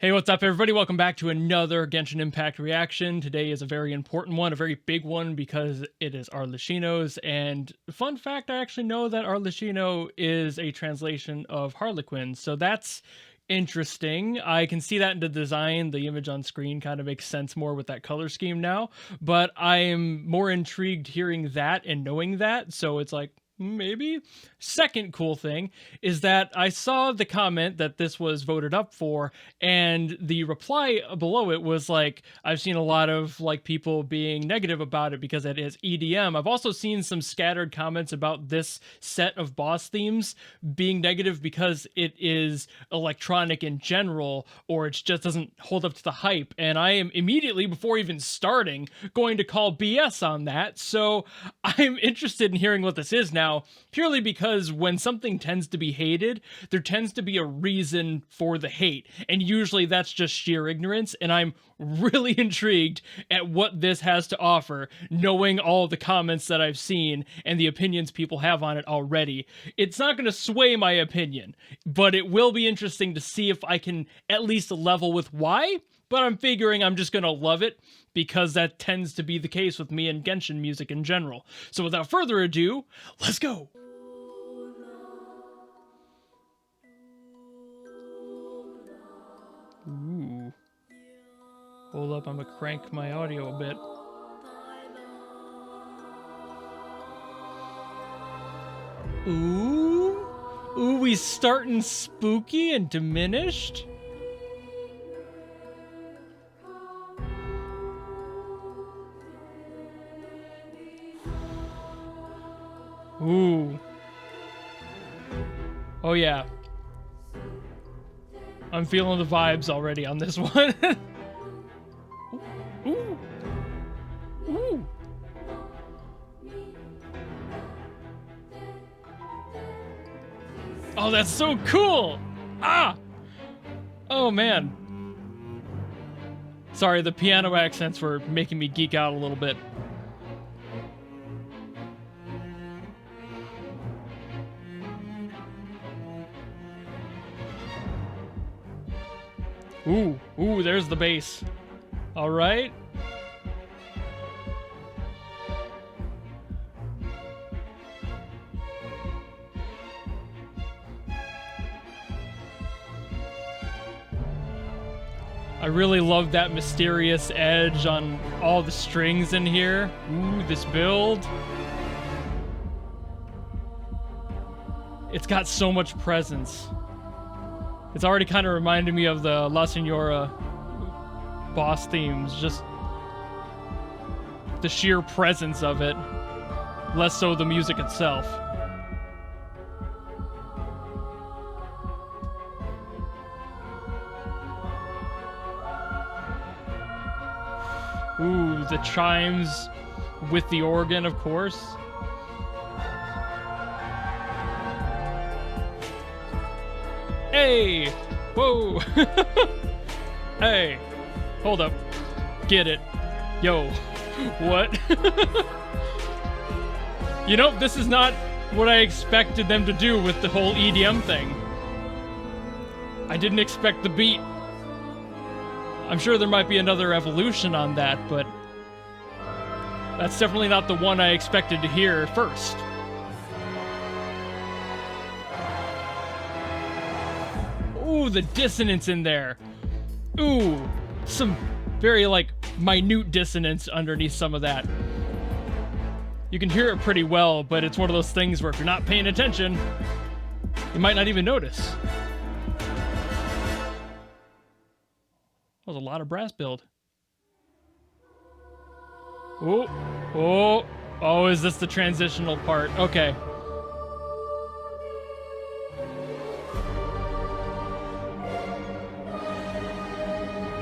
Hey, what's up, everybody? Welcome back to another Genshin Impact reaction. Today is a very important one, a very big one, because it is Arlecchino's. And fun fact, I actually know that Arlecchino is a translation of Harlequin, so that's interesting. I can see that in the design. The image on screen kind of makes sense more with that color scheme now, but I am more intrigued hearing that and knowing that, so it's like, maybe. Second cool thing is that I saw the comment that this was voted up for, and the reply below it was like, I've seen a lot of like people being negative about it because it is EDM. I've also seen some scattered comments about this set of boss themes being negative because it is electronic in general, or it just doesn't hold up to the hype. And I am immediately, before even starting, going to call BS on that. So I'm interested in hearing what this is now, purely because when something tends to be hated, there tends to be a reason for the hate, and usually that's just sheer ignorance, and I'm really intrigued at what this has to offer, knowing all the comments that I've seen and the opinions people have on it already. It's not going to sway my opinion, but it will be interesting to see if I can at least level with why, but I'm figuring I'm just going to love it, because that tends to be the case with me and Genshin music in general. So without further ado, let's go! Ooh. Hold up, I'm gonna crank my audio a bit. Ooh. Ooh, we starting spooky and diminished? Ooh. Oh yeah. I'm feeling the vibes already on this one. Ooh. Ooh. Oh, that's so cool! Ah! Oh man. Sorry, the piano accents were making me geek out a little bit. Ooh, ooh, there's the bass. All right. I really love that mysterious edge on all the strings in here. Ooh, this build. It's got so much presence. It's already kind of reminded me of the La Senora boss themes, just the sheer presence of it, less so the music itself. Ooh, the chimes with the organ, of course. Hey! Whoa! Hey! Hold up. Get it. Yo. What? You know, this is not what I expected them to do with the whole EDM thing. I didn't expect the beat. I'm sure there might be another evolution on that, but that's definitely not the one I expected to hear first. Ooh, the dissonance in there. Ooh, some very, like, minute dissonance underneath some of that. You can hear it pretty well, but it's one of those things where if you're not paying attention, you might not even notice. That was a lot of brass build. Oh, oh, oh, is this the transitional part? Okay.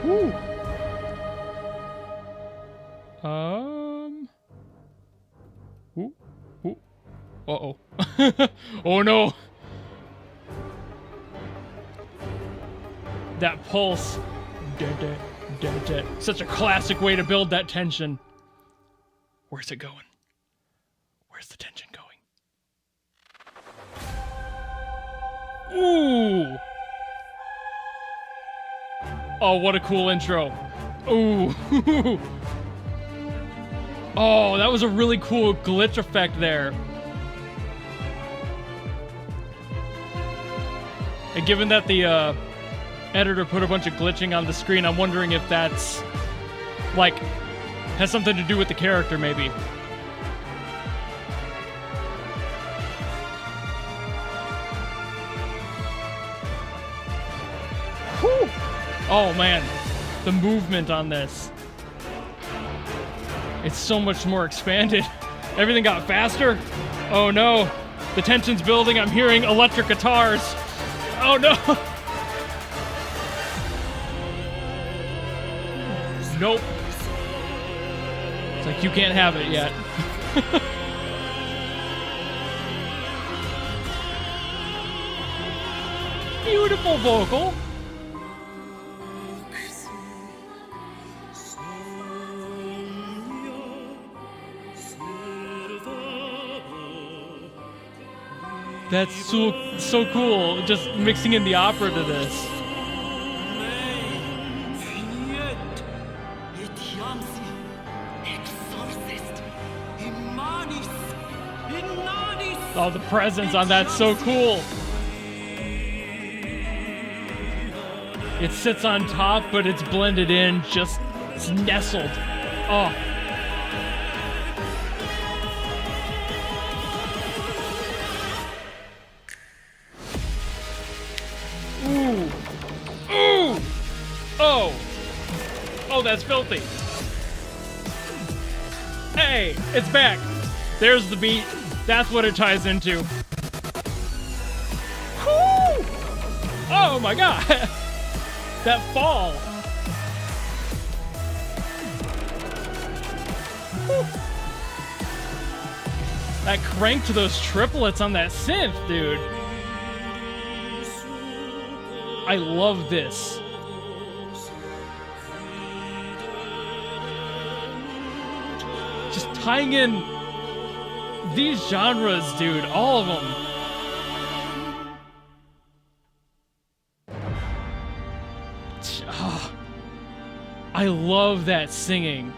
Woo. Ooh, ooh. Uh-oh. Oh no. That pulse. Such a classic way to build that tension. Where's it going? Where's the tension going? Ooh. Oh, what a cool intro. Ooh. Oh, that was a really cool glitch effect there. And given that the editor put a bunch of glitching on the screen, I'm wondering if that's, like, has something to do with the character, maybe. Whew. Oh, man. The movement on this. It's so much more expanded. Everything got faster. Oh, no. The tension's building. I'm hearing electric guitars. Oh, no. Nope. It's like, you can't have it yet. Beautiful vocal. That's so cool, just mixing in the opera to this. Oh, the presence on that's so cool. It sits on top, but it's blended in, just it's nestled. Oh. Ooh. Ooh. Oh. Oh, that's filthy. Hey, it's back. There's the beat. That's what it ties into. Woo! Oh my god. That fall. Woo. That crank to those triplets on that synth, dude. I love this. Just tying in these genres, dude, all of them. Oh, I love that singing.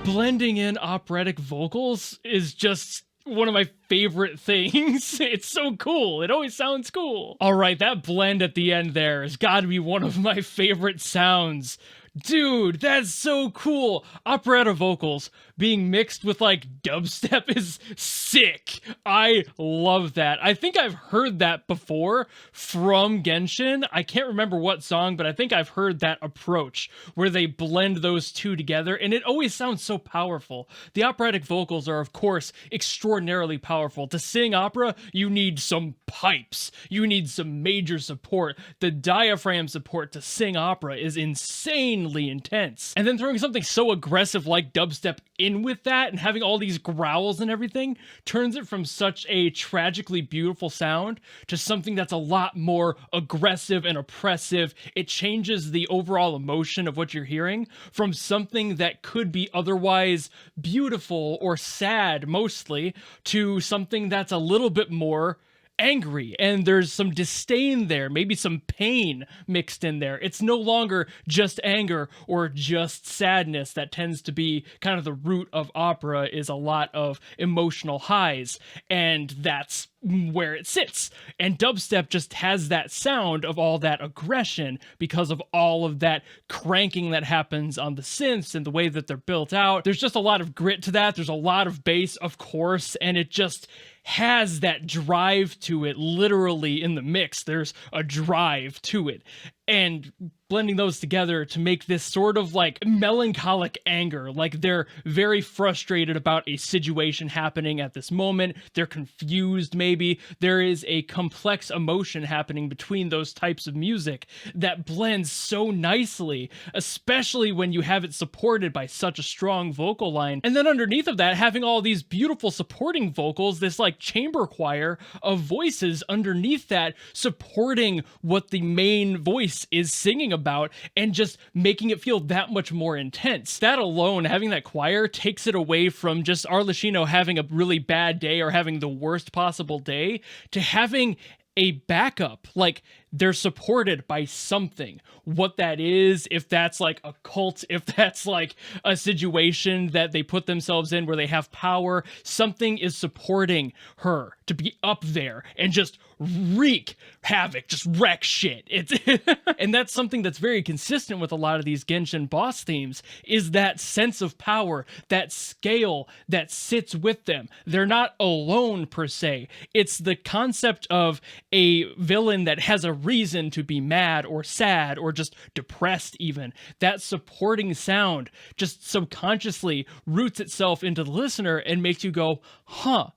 Blending in operatic vocals is just one of my favorite things. It's so cool. It always sounds cool. All right, that blend at the end there has got to be one of my favorite sounds. Dude, that's so cool. Operetta vocals being mixed with like dubstep is sick. I love that. I think I've heard that before from Genshin. I can't remember what song, but I think I've heard that approach where they blend those two together, and it always sounds so powerful. The operatic vocals are, of course, extraordinarily powerful. To sing opera, you need some pipes. You need some major support. The diaphragm support to sing opera is insanely intense. And then throwing something so aggressive like dubstep in with that and having all these growls and everything turns it from such a tragically beautiful sound to something that's a lot more aggressive and oppressive. It changes the overall emotion of what you're hearing from something that could be otherwise beautiful or sad mostly to something that's a little bit more angry, and there's some disdain there, maybe some pain mixed in there. It's no longer just anger or just sadness that tends to be kind of the root of opera, is a lot of emotional highs, and that's where it sits. And dubstep just has that sound of all that aggression because of all of that cranking that happens on the synths and the way that they're built out. There's just a lot of grit to that. There's a lot of bass, of course, and it just has that drive to it. Literally in the mix, there's a drive to it. And blending those together to make this sort of like melancholic anger, like they're very frustrated about a situation happening at this moment. They're confused, maybe. There is a complex emotion happening between those types of music that blends so nicely, especially when you have it supported by such a strong vocal line. And then underneath of that, having all these beautiful supporting vocals, this like chamber choir of voices underneath that supporting what the main voice is singing about and just making it feel that much more intense. That alone, having that choir, takes it away from just Arlecchino having a really bad day or having the worst possible day to having a backup. Like, they're supported by something. What that is, if that's like a cult, if that's like a situation that they put themselves in where they have power, something is supporting her to be up there and just wreak havoc, just wreck shit. It's and that's something that's very consistent with a lot of these Genshin boss themes, is that sense of power, that scale that sits with them. They're not alone per se. It's the concept of a villain that has a reason to be mad or sad or just depressed even. That supporting sound just subconsciously roots itself into the listener and makes you go, huh,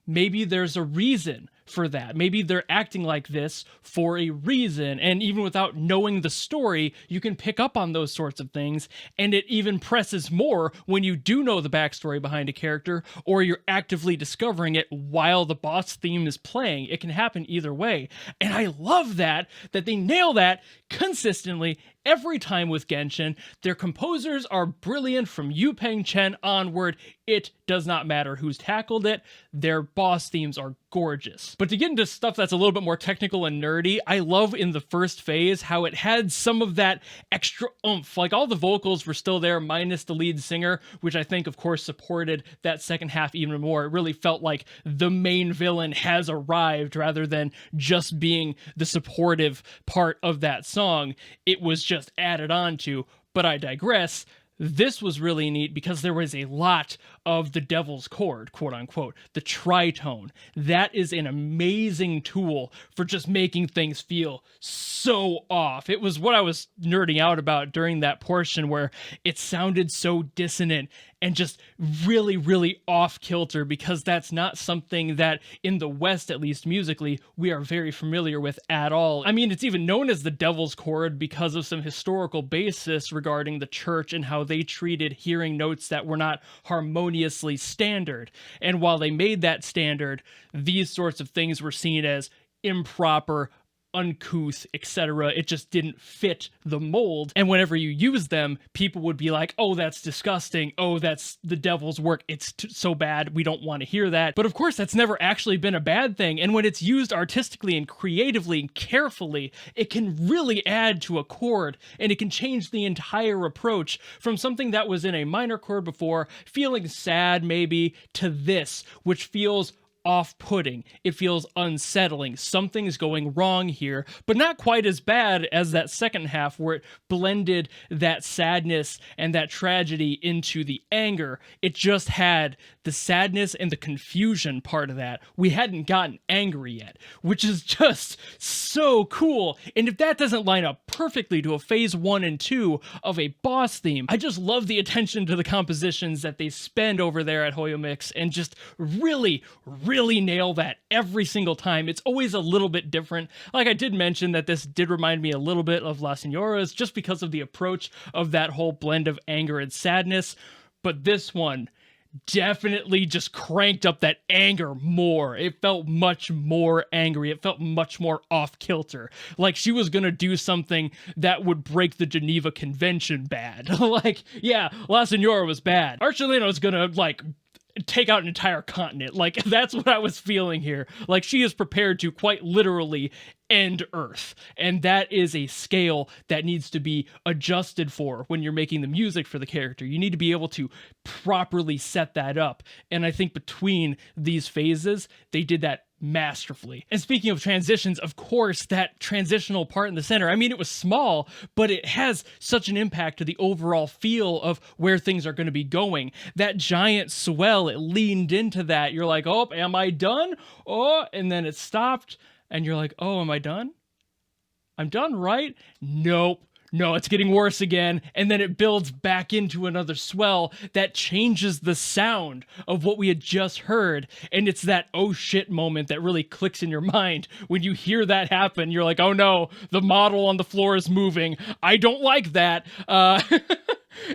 maybe there's a reason for that. Maybe they're acting like this for a reason. And even without knowing the story, you can pick up on those sorts of things. And it even presses more when you do know the backstory behind a character, or you're actively discovering it while the boss theme is playing. It can happen either way. And I love that they nail that consistently every time with Genshin. Their composers are brilliant from Yu Peng Chen onward. It does not matter who's tackled it. Their boss themes are gorgeous. But to get into stuff that's a little bit more technical and nerdy, I love in the first phase how it had some of that extra oomph. Like all the vocals were still there minus the lead singer, which I think of course supported that second half even more. It really felt like the main villain has arrived rather than just being the supportive part of that song. It was just added on to, but I digress. This was really neat because there was a lot of the devil's chord, quote unquote, the tritone. That is an amazing tool for just making things feel so off. It was what I was nerding out about during that portion where it sounded so dissonant and just really, really off kilter, because that's not something that in the West, at least musically, we are very familiar with at all. I mean, it's even known as the devil's chord because of some historical basis regarding the church and how they treated hearing notes that were not harmoniously standard. And while they made that standard, these sorts of things were seen as improper, uncouth, etc. It just didn't fit the mold. And whenever you use them, people would be like, oh, that's disgusting. Oh, that's the devil's work. It's so bad. We don't want to hear that. But of course, that's never actually been a bad thing. And when it's used artistically and creatively and carefully, it can really add to a chord, and it can change the entire approach from something that was in a minor chord before, feeling sad maybe, to this, which feels off-putting. It feels unsettling. Something's going wrong here, but not quite as bad as that second half where it blended that sadness and that tragedy into the anger. It just had the sadness and the confusion part of that. We hadn't gotten angry yet, which is just so cool. And if that doesn't line up perfectly to a phase 1 and 2 of a boss theme, I just love the attention to the compositions that they spend over there at HOYO-MiX, and just really nail that every single time. It's always a little bit different. Like I did mention that this did remind me a little bit of La Señora's just because of the approach of that whole blend of anger and sadness. But this one definitely just cranked up that anger more. It felt much more angry. It felt much more off kilter. Like she was gonna do something that would break the Geneva Convention bad. Like, yeah, La Señora was bad. Arlecchino's gonna, like, take out an entire continent. Like, that's what I was feeling here. Like, she is prepared to quite literally end Earth. And that is a scale that needs to be adjusted for when you're making the music for the character. You need to be able to properly set that up. And I think between these phases, they did that masterfully. And speaking of transitions, of course, that transitional part in the center, I mean, it was small, but it has such an impact to the overall feel of where things are going to be going. That giant swell, it leaned into that. You're like, oh, am I done? Oh, and then it stopped, and you're like, oh, am I done? I'm done, right? Nope. No, it's getting worse again, and then it builds back into another swell that changes the sound of what we had just heard, and it's that oh shit moment that really clicks in your mind. When you hear that happen, you're like, oh no, the model on the floor is moving. I don't like that.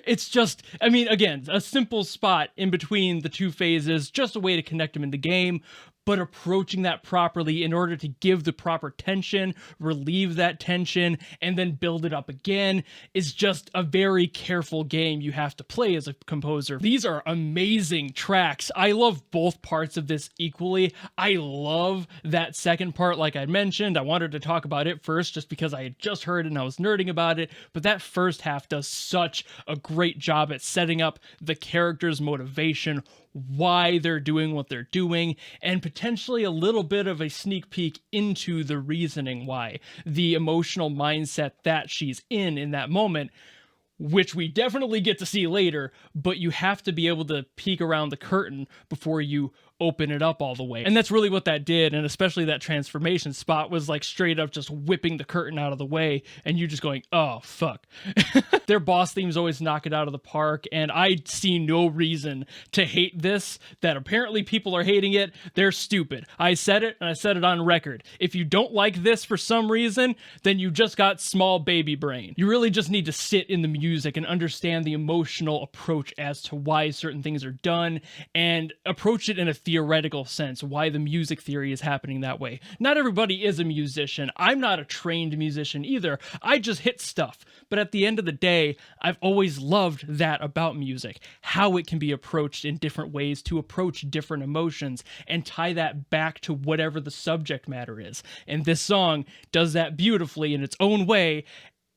It's just, I mean, again, a simple spot in between the two phases, just a way to connect them in the game. but approaching that properly in order to give the proper tension, relieve that tension, and then build it up again is just a very careful game you have to play as a composer. These are amazing tracks. I love both parts of this equally. I love that second part, like I mentioned. I wanted to talk about it first just because I had just heard it and I was nerding about it, but that first half does such a great job at setting up the character's motivation, why they're doing what they're doing, and potentially a little bit of a sneak peek into the reasoning why, the emotional mindset that she's in that moment, which we definitely get to see later, but you have to be able to peek around the curtain before you open it up all the way. And that's really what that did, and especially that transformation spot was like straight up just whipping the curtain out of the way, and you just going, oh, fuck. Their boss themes always knock it out of the park, and I see no reason to hate this, that apparently people are hating it. They're stupid. I said it, and I said it on record. If you don't like this for some reason, then you just got small baby brain. You really just need to sit in the music and understand the emotional approach as to why certain things are done, and approach it in a theoretical sense, why the music theory is happening that way. Not everybody is a musician. I'm not a trained musician either. I just hit stuff. But at the end of the day, I've always loved that about music, how it can be approached in different ways to approach different emotions and tie that back to whatever the subject matter is. And this song does that beautifully in its own way,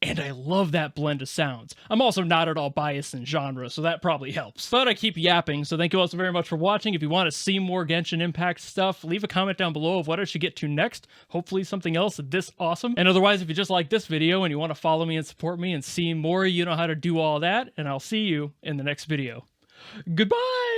and I love that blend of sounds. I'm also not at all biased in genre, so that probably helps. But I keep yapping, so thank you all so very much for watching. If you want to see more Genshin Impact stuff, leave a comment down below of what I should get to next. Hopefully something else this awesome. And otherwise, if you just like this video and you want to follow me and support me and see more, you know how to do all that, and I'll see you in the next video. Goodbye!